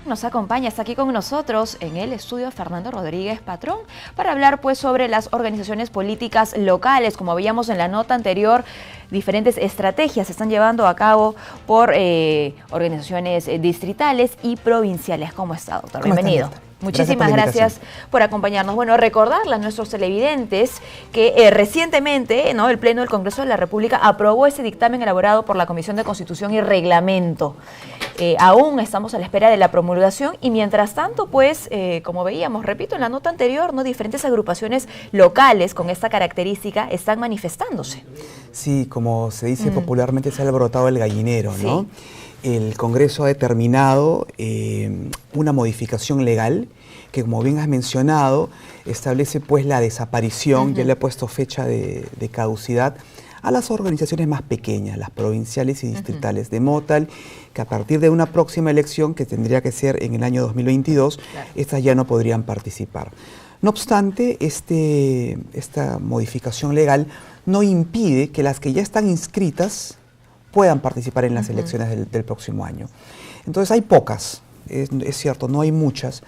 nos acompaña, está aquí con nosotros en el estudio Fernando Rodríguez Patrón para hablar pues sobre las organizaciones políticas locales. Como veíamos en la nota anterior, diferentes estrategias se están llevando a cabo por organizaciones distritales y provinciales. ¿Cómo está, doctor? Bienvenido. Muchísimas gracias por acompañarnos. Bueno, recordarle a nuestros televidentes que recientemente, ¿no?, el Pleno del Congreso de la República aprobó ese dictamen elaborado por la Comisión de Constitución y Reglamento. Aún estamos a la espera de la promulgación y mientras tanto, pues, como veíamos, repito, en la nota anterior, ¿no?, diferentes agrupaciones locales con esta característica están manifestándose. Sí, como se dice popularmente, se ha alborotado el gallinero, ¿no? Sí. El Congreso ha determinado una modificación legal que, como bien has mencionado, establece pues la desaparición, ya le ha puesto fecha de caducidad a las organizaciones más pequeñas, las provinciales y distritales, de modo tal que a partir de una próxima elección, que tendría que ser en el año 2022, estas ya no podrían participar. No obstante, esta modificación legal no impide que las que ya están inscritas puedan participar en las elecciones del próximo año. Entonces hay pocas, es cierto, no hay muchas.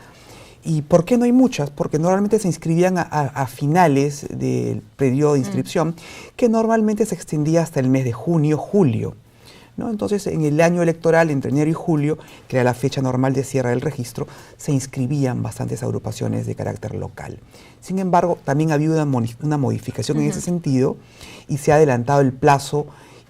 ¿Y por qué no hay muchas? Porque normalmente se inscribían a finales del periodo de inscripción, que normalmente se extendía hasta el mes de junio, julio, ¿no? Entonces, en el año electoral, entre enero y julio, que era la fecha normal de cierre del registro, se inscribían bastantes agrupaciones de carácter local. Sin embargo, también ha habido una modificación en ese sentido y se ha adelantado el plazo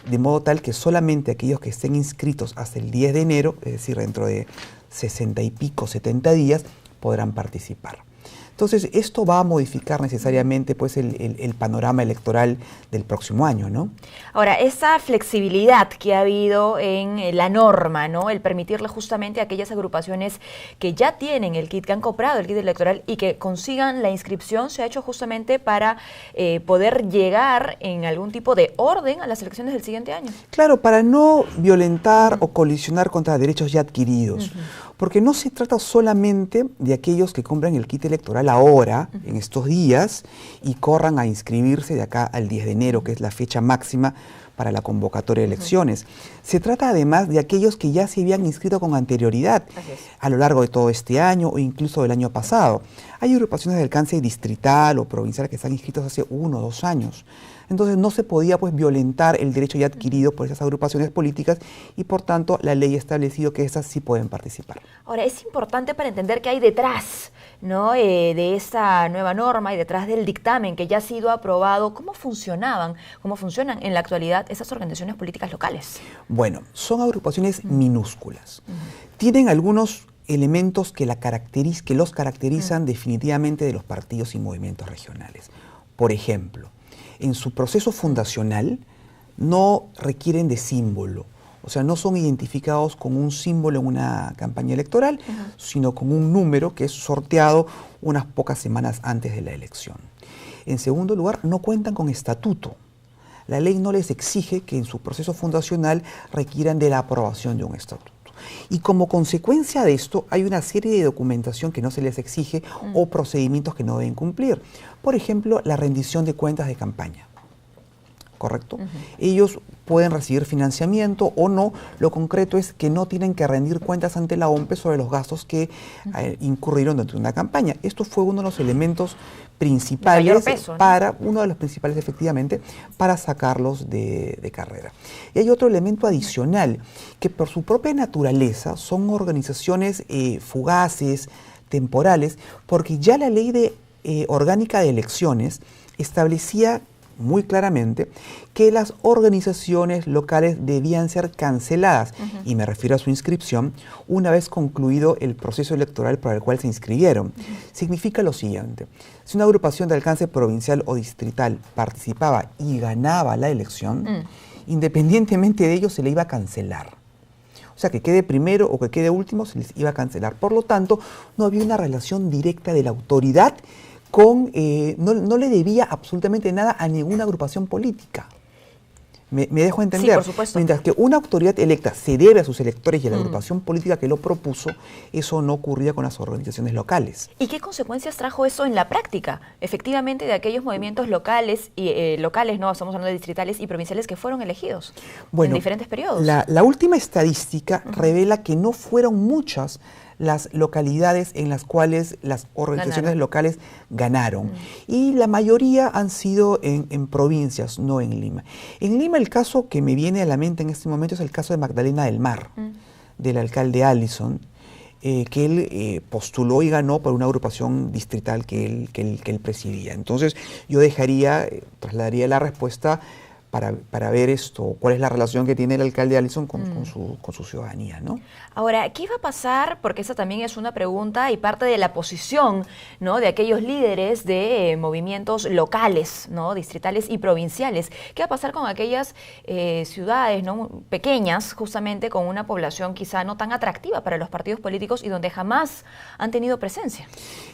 de modo tal que solamente aquellos que estén inscritos hasta el 10 de enero, es decir, dentro de 60 y pico, 70 días, podrán participar. Entonces, esto va a modificar necesariamente pues, el panorama electoral del próximo año, ¿no? Ahora, esa flexibilidad que ha habido en la norma, ¿no?, el permitirle justamente a aquellas agrupaciones que ya tienen el kit, que han comprado el kit electoral y que consigan la inscripción, se ha hecho justamente para poder llegar en algún tipo de orden a las elecciones del siguiente año. Claro, para no violentar o colisionar contra derechos ya adquiridos. Porque no se trata solamente de aquellos que compran el kit electoral ahora, en estos días, y corran a inscribirse de acá al 10 de enero, que es la fecha máxima para la convocatoria de elecciones. Se trata además de aquellos que ya se habían inscrito con anterioridad a lo largo de todo este año o incluso del año pasado. Hay agrupaciones de alcance distrital o provincial que están inscritos hace 1 o 2 años. Entonces no se podía pues violentar el derecho ya adquirido por esas agrupaciones políticas y por tanto la ley ha establecido que estas sí pueden participar. Ahora, es importante para entender qué hay detrás, ¿no?, de esta nueva norma y detrás del dictamen que ya ha sido aprobado. ¿Cómo funcionan en la actualidad esas organizaciones políticas locales? Bueno, son agrupaciones minúsculas. Tienen algunos elementos que los caracterizan definitivamente de los partidos y movimientos regionales. Por ejemplo, en su proceso fundacional no requieren de símbolo, o sea, no son identificados con un símbolo en una campaña electoral, sino con un número que es sorteado unas pocas semanas antes de la elección. En segundo lugar, no cuentan con estatuto. La ley no les exige que en su proceso fundacional requieran de la aprobación de un estatuto. Y como consecuencia de esto, hay una serie de documentación que no se les exige o procedimientos que no deben cumplir. Por ejemplo, la rendición de cuentas de campaña. ¿Correcto? Ellos pueden recibir financiamiento o no. Lo concreto es que no tienen que rendir cuentas ante la OMPE sobre los gastos que incurrieron dentro de una campaña. Esto fue uno de los elementos principales, mayor peso, ¿no? uno de los principales efectivamente, para sacarlos de carrera. Y hay otro elemento adicional, que por su propia naturaleza son organizaciones fugaces, temporales, porque ya la ley orgánica de elecciones establecía muy claramente que las organizaciones locales debían ser canceladas, y me refiero a su inscripción, una vez concluido el proceso electoral para el cual se inscribieron. Significa lo siguiente: si una agrupación de alcance provincial o distrital participaba y ganaba la elección, independientemente de ello se le iba a cancelar. O sea, que quede primero o que quede último, se les iba a cancelar. Por lo tanto, no había una relación directa de la autoridad no le debía absolutamente nada a ninguna agrupación política. ¿Me dejo entender? Sí, por supuesto. Mientras que una autoridad electa se debe a sus electores y a la agrupación política que lo propuso, eso no ocurría con las organizaciones locales. ¿Y qué consecuencias trajo eso en la práctica? Efectivamente, de aquellos movimientos locales, no, estamos hablando de distritales y provinciales que fueron elegidos en diferentes periodos. La última estadística revela que no fueron muchas las localidades en las cuales las organizaciones locales ganaron. Y la mayoría han sido en provincias, no en Lima. En Lima el caso que me viene a la mente en este momento es el caso de Magdalena del Mar, del alcalde Allison, que él postuló y ganó por una agrupación distrital que él presidía. Entonces yo trasladaría la respuesta para ver esto, cuál es la relación que tiene el alcalde Allison con su ciudadanía, ¿no? Ahora, ¿qué va a pasar? Porque esa también es una pregunta y parte de la posición, ¿no?, de aquellos líderes de movimientos locales, ¿no?, distritales y provinciales. ¿Qué va a pasar con aquellas ciudades, ¿no?, pequeñas, justamente con una población quizá no tan atractiva para los partidos políticos y donde jamás han tenido presencia?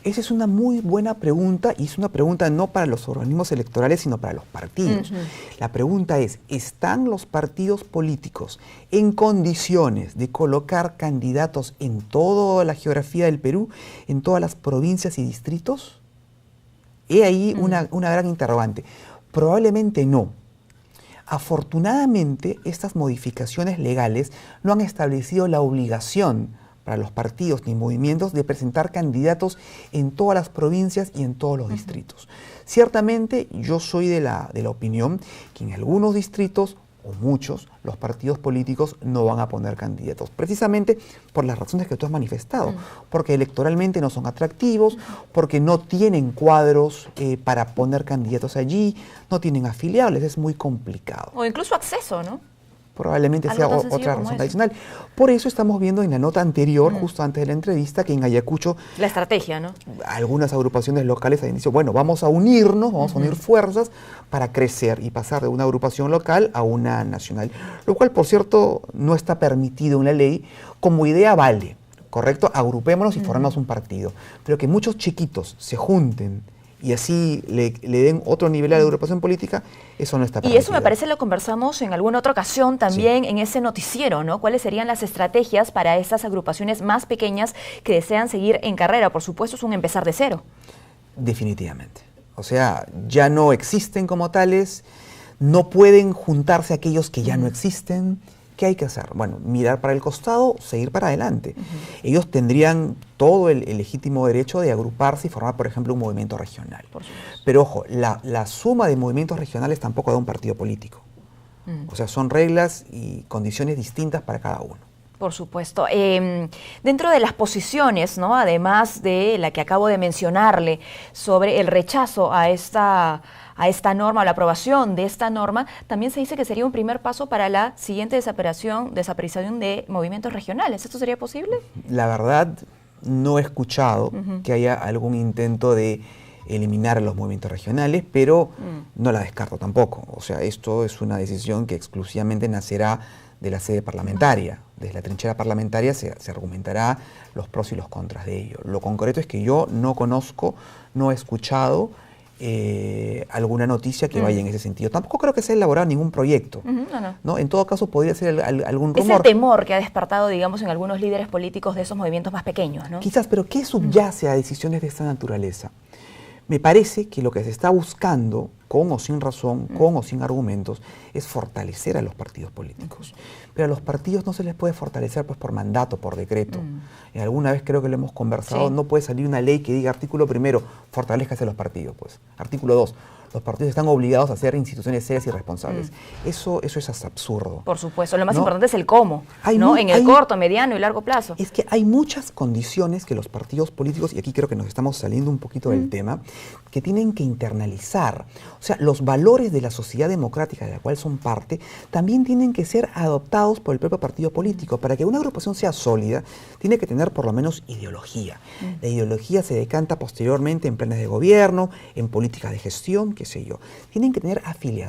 Esa es una muy buena pregunta, y es una pregunta no para los organismos electorales, sino para los partidos. La pregunta es, ¿están los partidos políticos en condiciones de colocar candidatos en toda la geografía del Perú, en todas las provincias y distritos? He ahí una gran interrogante. Probablemente no. Afortunadamente, estas modificaciones legales no han establecido la obligación para los partidos ni movimientos de presentar candidatos en todas las provincias y en todos los distritos. Ciertamente yo soy de la opinión que en algunos distritos, o muchos, los partidos políticos no van a poner candidatos, precisamente por las razones que tú has manifestado, porque electoralmente no son atractivos, porque no tienen cuadros para poner candidatos allí, no tienen afiliables, es muy complicado. O incluso acceso, ¿no? Probablemente sea otra razón adicional. Por eso estamos viendo en la nota anterior, justo antes de la entrevista, que en Ayacucho... La estrategia, ¿no? Algunas agrupaciones locales han dicho, bueno, vamos a unirnos, vamos a unir fuerzas para crecer y pasar de una agrupación local a una nacional. Lo cual, por cierto, no está permitido en la ley. Como idea vale, ¿correcto? Agrupémonos y formemos un partido. Pero que muchos chiquitos se junten y así le den otro nivel a la agrupación política, eso no está permitido. Y eso me parece lo conversamos en alguna otra ocasión también en ese noticiero, ¿no? ¿Cuáles serían las estrategias para estas agrupaciones más pequeñas que desean seguir en carrera? Por supuesto, es un empezar de cero. Definitivamente. O sea, ya no existen como tales, no pueden juntarse aquellos que ya no existen. ¿Qué hay que hacer? Bueno, mirar para el costado, seguir para adelante. Ellos tendrían todo el legítimo derecho de agruparse y formar, por ejemplo, un movimiento regional. Pero ojo, la suma de movimientos regionales tampoco da un partido político. O sea, son reglas y condiciones distintas para cada uno. Por supuesto. Dentro de las posiciones, ¿no?, además de la que acabo de mencionarle sobre el rechazo a esta norma, a la aprobación de esta norma, también se dice que sería un primer paso para la siguiente desaparición de movimientos regionales. ¿Esto sería posible? La verdad, no he escuchado que haya algún intento de eliminar los movimientos regionales, pero no la descarto tampoco. O sea, esto es una decisión que exclusivamente nacerá de la sede parlamentaria. Desde la trinchera parlamentaria se argumentará los pros y los contras de ello. Lo concreto es que yo no conozco, no he escuchado alguna noticia que vaya en ese sentido. Tampoco creo que se haya elaborado ningún proyecto. ¿No? En todo caso, podría ser algún rumor. Es el temor que ha despertado, digamos, en algunos líderes políticos de esos movimientos más pequeños, ¿no? Quizás, pero ¿qué subyace a decisiones de esta naturaleza? Me parece que lo que se está buscando, con o sin razón, con o sin argumentos, es fortalecer a los partidos políticos. Pero a los partidos no se les puede fortalecer pues por mandato, por decreto. Alguna vez creo que lo hemos conversado, no puede salir una ley que diga artículo primero, fortalezcase a los partidos. Pues. Artículo 2, los partidos están obligados a ser instituciones serias y responsables. Eso es absurdo. Por supuesto, lo más importante es el cómo, ¿no? En el corto, mediano y largo plazo. Es que hay muchas condiciones que los partidos políticos, y aquí creo que nos estamos saliendo un poquito del tema, que tienen que internalizar. O sea, los valores de la sociedad democrática de la cual son parte también tienen que ser adoptados por el propio partido político. Para que una agrupación sea sólida, tiene que tener por lo menos ideología. La ideología se decanta posteriormente en planes de gobierno, en políticas de gestión, qué sé yo. Tienen que tener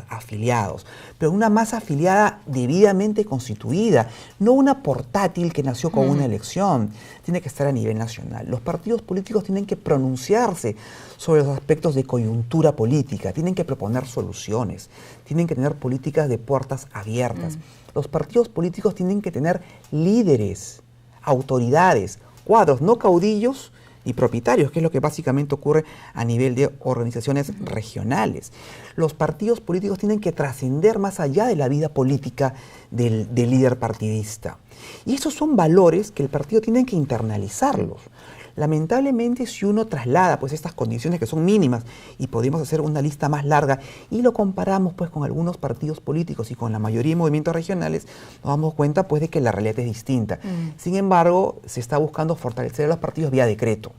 afiliados, pero una masa afiliada debidamente constituida, no una portátil que nació con una elección. Tiene que estar a nivel nacional. Los partidos políticos tienen que pronunciarse sobre los aspectos de coyuntura política, tienen que proponer soluciones, tienen que tener políticas de puertas abiertas. Los partidos políticos tienen que tener líderes, autoridades, cuadros, no caudillos, y propietarios, que es lo que básicamente ocurre a nivel de organizaciones regionales. Los partidos políticos tienen que trascender más allá de la vida política del líder partidista. Y esos son valores que el partido tiene que internalizarlos. Lamentablemente, si uno traslada pues estas condiciones que son mínimas, y podemos hacer una lista más larga y lo comparamos pues con algunos partidos políticos y con la mayoría de movimientos regionales, nos damos cuenta pues de que la realidad es distinta. Sin embargo, se está buscando fortalecer a los partidos vía decreto.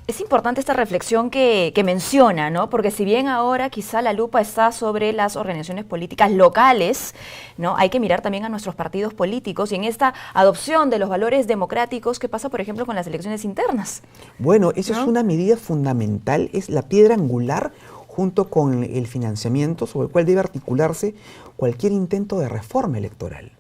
Es importante esta reflexión que menciona, ¿no? Porque si bien ahora quizá la lupa está sobre las organizaciones políticas locales, ¿no? Hay que mirar también a nuestros partidos políticos y en esta adopción de los valores democráticos, ¿qué pasa, por ejemplo, con las elecciones internas? Bueno, esa es una medida fundamental, es la piedra angular junto con el financiamiento sobre el cual debe articularse cualquier intento de reforma electoral.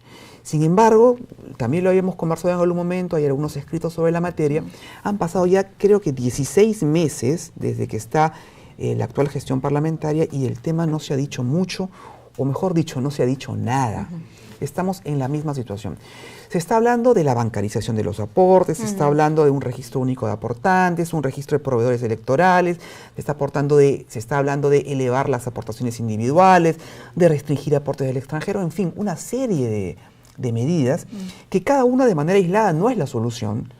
Sin embargo, también lo habíamos conversado en algún momento, hay algunos escritos sobre la materia, han pasado ya creo que 16 meses desde que está la actual gestión parlamentaria y el tema no se ha dicho mucho, o mejor dicho, no se ha dicho nada. Estamos en la misma situación. Se está hablando de la bancarización de los aportes, se está hablando de un registro único de aportantes, un registro de proveedores electorales, se está hablando de elevar las aportaciones individuales, de restringir aportes del extranjero, en fin, una serie de medidas que cada una de manera aislada no es la solución,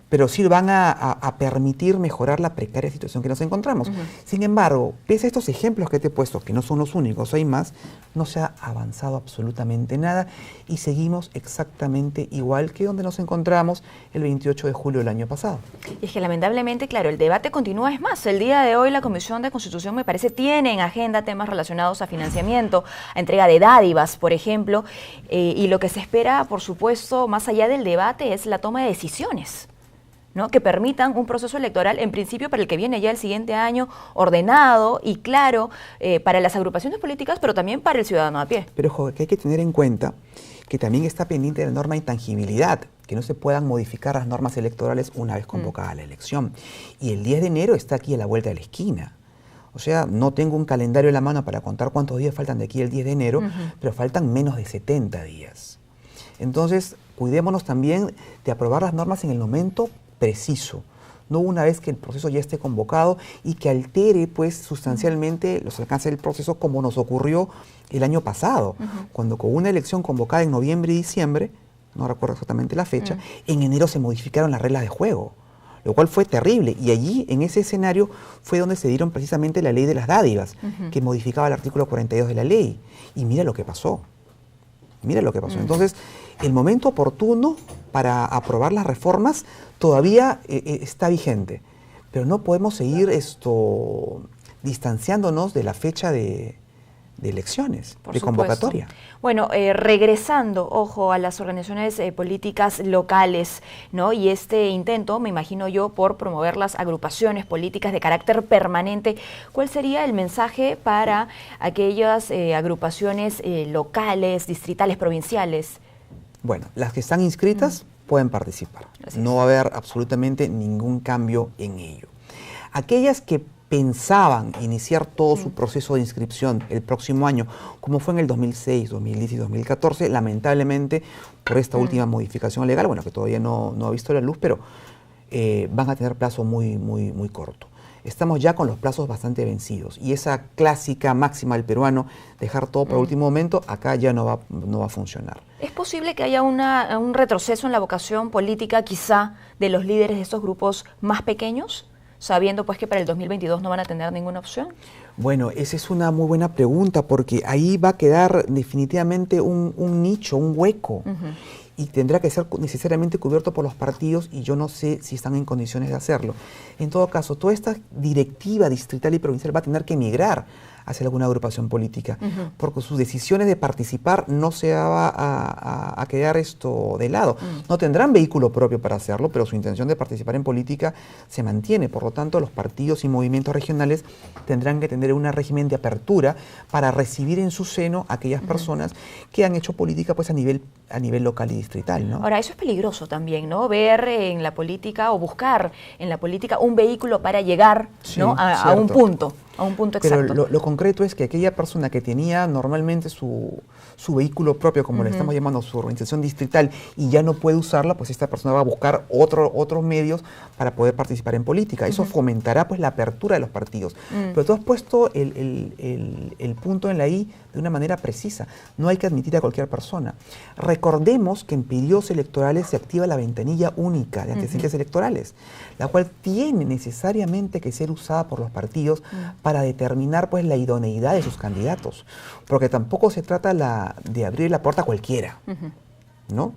pero sí van a permitir mejorar la precaria situación que nos encontramos. Sin embargo, pese a estos ejemplos que te he puesto, que no son los únicos, hay más, no se ha avanzado absolutamente nada y seguimos exactamente igual que donde nos encontramos el 28 de julio del año pasado. Y es que lamentablemente, claro, el debate continúa. Es más, el día de hoy la Comisión de Constitución, me parece, tiene en agenda temas relacionados a financiamiento, a entrega de dádivas, por ejemplo, y lo que se espera, por supuesto, más allá del debate, es la toma de decisiones, ¿no? Que permitan un proceso electoral, en principio, para el que viene ya el siguiente año, ordenado y claro para las agrupaciones políticas, pero también para el ciudadano a pie. Pero, ojo, que hay que tener en cuenta que también está pendiente la norma de intangibilidad, que no se puedan modificar las normas electorales una vez convocada la elección. Y el 10 de enero está aquí a la vuelta de la esquina. O sea, no tengo un calendario en la mano para contar cuántos días faltan de aquí al 10 de enero, pero faltan menos de 70 días. Entonces, cuidémonos también de aprobar las normas en el momento preciso, no una vez que el proceso ya esté convocado y que altere pues sustancialmente los alcances del proceso, como nos ocurrió el año pasado, cuando con una elección convocada en noviembre y diciembre, no recuerdo exactamente la fecha, en enero se modificaron las reglas de juego, lo cual fue terrible, y allí en ese escenario fue donde se dieron precisamente la ley de las dádivas, que modificaba el artículo 42 de la ley, y mira lo que pasó. Mira lo que pasó. Entonces, el momento oportuno para aprobar las reformas todavía está vigente, pero no podemos seguir distanciándonos de la fecha de elecciones, de convocatoria. Bueno, regresando, ojo, a las organizaciones políticas locales, ¿no? Y este intento, me imagino yo, por promover las agrupaciones políticas de carácter permanente, ¿cuál sería el mensaje para aquellas agrupaciones locales, distritales, provinciales? Bueno, las que están inscritas pueden participar. No va a haber absolutamente ningún cambio en ello. Aquellas que pensaban iniciar todo su proceso de inscripción el próximo año, como fue en el 2006, 2010 y 2014, lamentablemente por esta última modificación legal, bueno, que todavía no ha visto la luz, pero van a tener plazo muy corto. Estamos ya con los plazos bastante vencidos y esa clásica máxima del peruano, dejar todo para el último momento, acá ya no va a funcionar. ¿Es posible que haya un retroceso en la vocación política quizá de los líderes de estos grupos más pequeños, sabiendo pues que para el 2022 no van a tener ninguna opción? Bueno, esa es una muy buena pregunta, porque ahí va a quedar definitivamente un nicho, un hueco, y tendrá que ser necesariamente cubierto por los partidos, y yo no sé si están en condiciones de hacerlo. En todo caso, toda esta directiva distrital y provincial va a tener que migrar hacia alguna agrupación política, porque sus decisiones de participar no se va a quedar de lado. No tendrán vehículo propio para hacerlo, pero su intención de participar en política se mantiene. Por lo tanto, los partidos y movimientos regionales tendrán que tener un régimen de apertura para recibir en su seno a aquellas personas que han hecho política pues a nivel local y distrital, ¿no? Ahora, eso es peligroso también, ¿no? Ver en la política o buscar en la política un vehículo para llegar, ¿no? a un punto. a un punto exacto. Pero lo concreto es que aquella persona que tenía normalmente su vehículo propio, como le estamos llamando, su organización distrital, y ya no puede usarla, pues esta persona va a buscar otros medios para poder participar en política. Eso fomentará pues la apertura de los partidos. Pero tú has puesto el punto en la I de una manera precisa. No hay que admitir a cualquier persona. Recordemos que en periodos electorales se activa la ventanilla única de antecedentes electorales, la cual tiene necesariamente que ser usada por los partidos para determinar pues la idoneidad de sus candidatos, porque tampoco se trata de abrir la puerta a cualquiera, ¿no?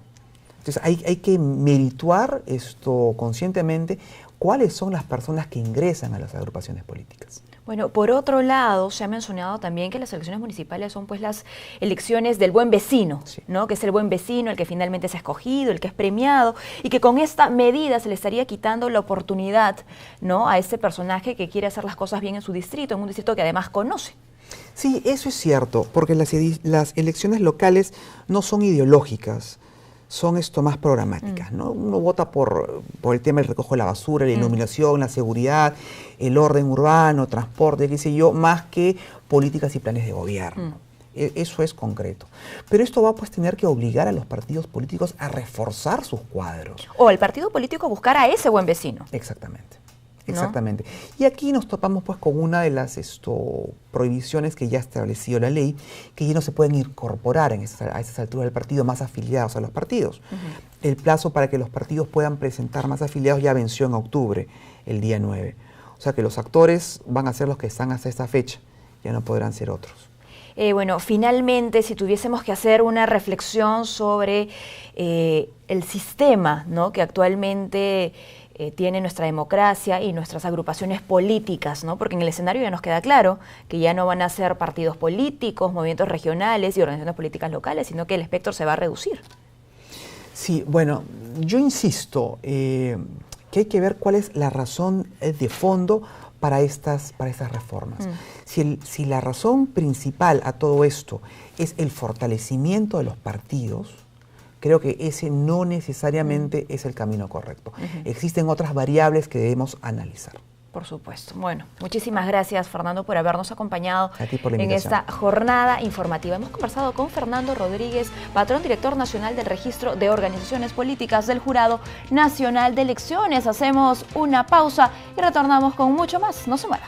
Entonces hay que merituar esto conscientemente cuáles son las personas que ingresan a las agrupaciones políticas. Bueno, por otro lado, se ha mencionado también que las elecciones municipales son pues las elecciones del buen vecino, ¿no? Que es el buen vecino, el que finalmente se ha escogido, el que es premiado, y que con esta medida se le estaría quitando la oportunidad, ¿no?, a este personaje que quiere hacer las cosas bien en su distrito, en un distrito que además conoce. Sí, eso es cierto, porque las elecciones locales no son ideológicas, son más programáticas, ¿no? Uno vota por el tema del recojo de la basura, la iluminación, la seguridad, el orden urbano, transporte, qué sé yo, más que políticas y planes de gobierno. Eso es concreto. Pero esto va pues tener que obligar a los partidos políticos a reforzar sus cuadros. O el partido político a buscar a ese buen vecino. Exactamente. Exactamente. ¿No? Y aquí nos topamos pues con una de las prohibiciones que ya ha establecido la ley, que ya no se pueden incorporar a esas alturas del partido más afiliados a los partidos. El plazo para que los partidos puedan presentar más afiliados ya venció en octubre, el día 9. O sea que los actores van a ser los que están hasta esta fecha, ya no podrán ser otros. Bueno, finalmente, si tuviésemos que hacer una reflexión sobre el sistema, ¿no?, que actualmente tiene nuestra democracia y nuestras agrupaciones políticas, ¿no? Porque en el escenario ya nos queda claro que ya no van a ser partidos políticos, movimientos regionales y organizaciones políticas locales, sino que el espectro se va a reducir. Sí, bueno, yo insisto que hay que ver cuál es la razón de fondo para estas reformas. Si la razón principal a todo esto es el fortalecimiento de los partidos, creo que ese no necesariamente es el camino correcto. Existen otras variables que debemos analizar. Por supuesto. Bueno, muchísimas gracias, Fernando, por habernos acompañado en esta invitación. Jornada informativa. Hemos conversado con Fernando Rodríguez, patrón director nacional del Registro de Organizaciones Políticas del Jurado Nacional de Elecciones. Hacemos una pausa y retornamos con mucho más. No se mueva.